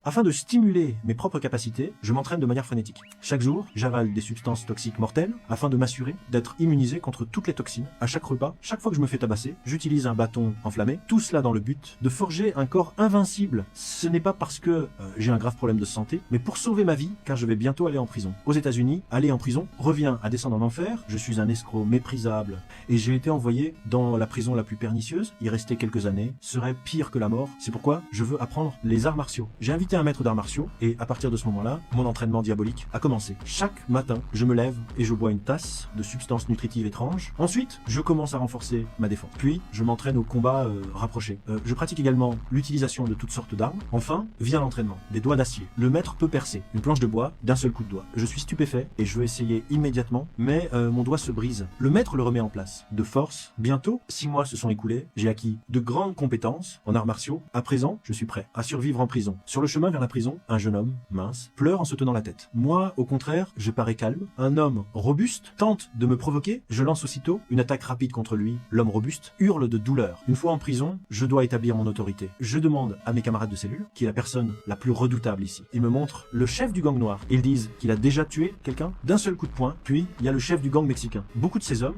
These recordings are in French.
Afin de stimuler mes propres capacités, je m'entraîne de manière frénétique. Chaque jour, j'avale des substances toxiques mortelles afin de m'assurer d'être immunisé contre toutes les toxines. À chaque repas, chaque fois que je me fais tabasser, j'utilise un bâton enflammé, tout cela dans le but de forger un corps invincible. Ce n'est pas parce que j'ai un grave problème de santé, mais pour sauver ma vie, car je vais bientôt aller en prison. Aux États-Unis, aller en prison revient à descendre en enfer. Je suis un escroc méprisable et j'ai été envoyé dans la prison la plus pernicieuse. Y rester quelques années serait pire que la mort. C'est pourquoi je veux apprendre les arts martiaux. J'ai invité un maître d'arts martiaux et à partir de ce moment-là, mon entraînement diabolique a commencé. Chaque matin, je me lève et je bois une tasse de substances nutritives étranges. Ensuite, je commence à renforcer ma défense. Puis, je m'entraîne au combat rapproché. Je pratique également l'utilisation de toutes sortes d'armes. Enfin, vient l'entraînement. Des doigts d'acier. Le maître peut percer une planche de bois d'un seul coup de doigt. Je suis stupéfait et je veux essayer immédiatement, mais mon doigt se brise. Le maître le remet en place. De force, bientôt, 6 mois se sont écoulés. J'ai acquis de grandes compétences en arts martiaux. À présent, je suis prêt à survivre en prison. Sur le chemin vers la prison, un jeune homme, mince, pleure en se tenant la tête. Moi, au contraire, je parais calme. Un homme robuste tente de me provoquer. Je lance aussitôt une attaque rapide contre lui. L'homme robuste hurle de douleur. Une fois en prison, je dois établir mon autorité. Je demande à mes camarades de cellule, qui est la personne la plus redoutable ici. Ils me montrent le chef du gang noir. Ils disent qu'il a déjà tué quelqu'un d'un seul coup de poing. Puis, il y a le chef du gang mexicain. Beaucoup de ces hommes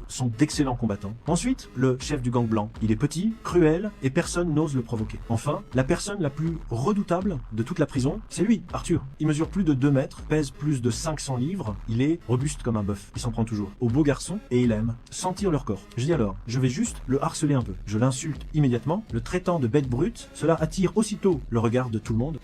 sont d'excellents combattants. Ensuite, le chef du gang blanc. Il est petit, cruel, et personne n'ose le provoquer. Enfin, la personne la plus redoutable de toute la prison, c'est lui, Arthur. Il mesure plus de 2 mètres, pèse plus de 500 livres, il est robuste comme un bœuf. Il s'en prend toujours aux beaux garçons et il aime sentir leur corps. Je dis alors, je vais juste le harceler un peu. Je l'insulte immédiatement, le traitant de bête brute. Cela attire aussitôt le regard de tout le monde.